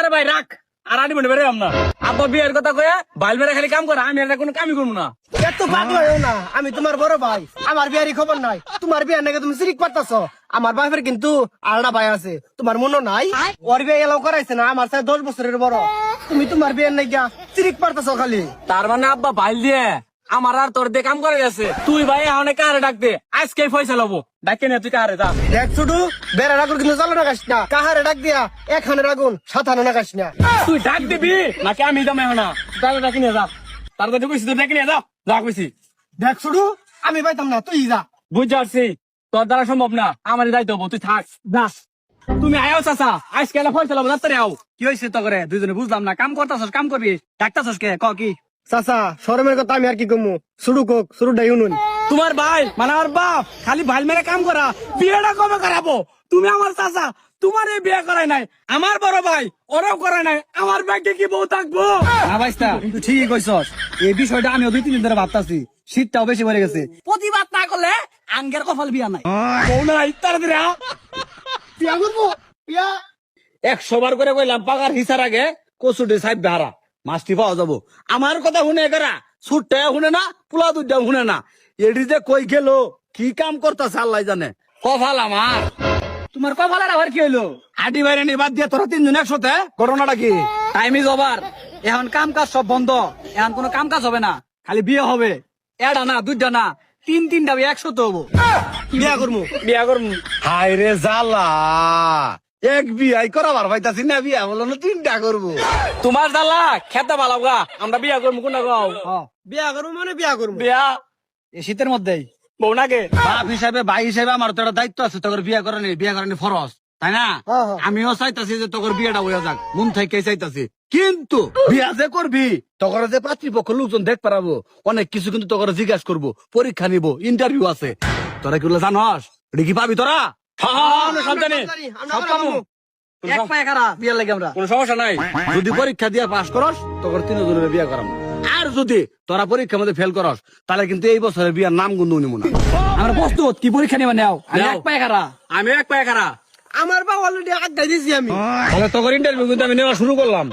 আরে ভাই রাখ আর আনি মনে বেড়ে না আব্বা বিয়ের কথা কয়ে বাইল বেড়ে খালি কাম করে আমি আর কোনো কামই করবো না। এত পাগল হয়েও না, আমি তোমার বড় ভাই, আমার বিয়ারই খবর নাই। তোমার বিয়ার নাকি তুমি সিরিক পারতাছ। আমার বাপের কিন্তু আলাদা ভাই আছে, তোমার মনে নাই? ওর বিয়ে এলাও করাইছে না, আমার সাথে 10 বছরের বড়। তুমি তোমার বিয়ার নাকি সিরিক পারতাছ খালি। তার মানে আব্বা বাইল দিয়ে আমার আর তোর দিয়ে কাম করে গেছে। তুই ভাই অনেক কারে ডাক দে, আজকে পয়সা লবো ডাকে নিয়ে তুই কারে যা। দেখ ছুটু, বেড়া রাগুন কিন্তু চালো না গাছ না, কাহারে ডাক দিয়া এখানে রাগুন 7 আনা গাছ না। তুই ডাক দিবি নাকি আমি দাম এখন না তাহলে ডাকি নিয়ে যা। তার কথা কইছি তুই ডাকি নিয়ে যা যা কইছি। দেখ ছুটু, আমি পাইতাম না, তুই যা। বুঝতে পারছি তোর দ্বারা সম্ভব না, আমারই দায়িত্ব হবো, তুই থাক যা। তুমি আয়ো চাচা আজকে এলা পয়সা লবো রাস্তায় আও। কি হয়েছে তো করে দুইজনে বুঝলাম না, কাম করতাছস কাম করবি ডাকতাছস কে ক কি? চাচা শরমের কথা আমি আর কি কমু, শুরু কোক শুরু ডাই শুনুন। তোমার ভাই মানে আমার বাপ খালি ভাই মেরে কাম করা, বিয়েটা কবে করাবো? তুমি আমার চাচা, তোমার এই বিয়ে করাই নাই, আমার বড় ভাই ওরাও করাই নাই, আমার ব্যাগে কি বউ থাকবো? না ভাইস্তা তুই ঠিকই কইছস, এই বিষয়টা আমিও 2-3 দিন ধরে ভাবতাছি, শীতটাও বেশি পড়ে গেছে। প্রতিবাদ না করলে আঙ্গের কপাল বিয়া নাই, বউ নাই তাড়াতাড়ি আ। বিয়া করবো বিয়া। 100 বার করে কইলাম পাকার হিসার আগে কচুটি সাইড বেহারা মাছটি পাওয়া যাবো। আমার কথা শুনে করা ছুটটা শুনে না, পোলা দুধটাও শুনে না। এটি যে কই গেল কি কাম করতেছে আল্লাহ জানে। কপাল আমার, তোমার কপালের আবার কি হইলো? হাডি বাইরে নি বাদ দিয়ে তোরা 3 জন একসাথে, ঘটনাটা কি? টাইম ইজ ওভার, এখন কাম কাজ সব বন্ধ, এখন কোনো কাম কাজ হবে না, খালি বিয়ে হবে। এটা না 2টা না 3-3টা বিয়ে একসাথে হবো। বিয়া করবো বিয়া করবো। হায় রে জালা, এক বিয়াই করাবার পাইতাছি না, বিয়া বলো না 3টা করবো। তোমার দালা খেতে ভালো গা, আমরা বিয়া করবো কোনটা গাও? বিয়া করবো মানে বিয়া করবো। বিয়া এই শীতের মধ্যেই বউ নাগে। বাপ হিসাবে ভাই হিসাবে আমার তো একটা দায়িত্ব আছে, তোর বিয়া করানি ফরজ, তাই না? আমিও চাইতাছি যে তোর বিয়েটা হয়ে যাক, মন থেকে চাইতাছি। কিন্তু বিয়া যে করবি তখন যে পাত্রীপক্ষ লোকজন দেখ পারাবো, অনেক কিছু কিন্তু তোর জিজ্ঞাসা করবো, পরীক্ষা নিবো, ইন্টারভিউ আছে। তোরা কি জানস? এটা কি পাবি তোরা? এক পায়ে খারা বিয়ার লাগে আমরা, কোনো সমস্যা নাই। যদি পরীক্ষা দিয়ে পাস করস তখন 3 জনের বিয়া করাম। আর যদি তোরা পরীক্ষার মধ্যে ফেল করস তাহলে কিন্তু এই বছরের বিয়ার নাম গুনু নিব না। আমরা প্রস্তুত, কি পরীক্ষা নিবা নাও? আমি এক পায়ে খারা, আমি এক পায়ে খারা। আমার বা অলরেডি আড্ডাই দিয়েছি আমি। তাহলে তোর ইন্টারভিউ কিন্তু আমি নেওয়া শুরু করলাম।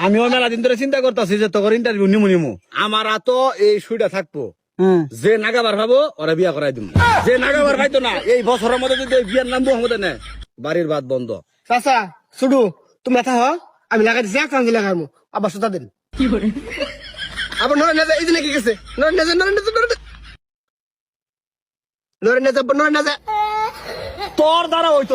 আমিও মেলা দিন ধরে চিন্তা করতেছি যে তোর ইন্টারভিউ নিমু। আমার তো এই সুইটা থাকবো, যে নাগাবার ভাবো ওরা বিয়া করাই দিব, যে নাগাবার ভাইতো না এই বছরের মধ্যে যদি বিয়ার নাম বহমতে নেয় বাড়ির বাদ বন্ধ। চাচা শুধু তুমি এথা হ, আমি লাগাই দিচ্ছি 1 কাঞ্জি লাগাইমু, আবার সুতা দেন। আবার নরে নেজা এই দিনে কি গেছে, নরে নেজা তোর দ্বারা হইতো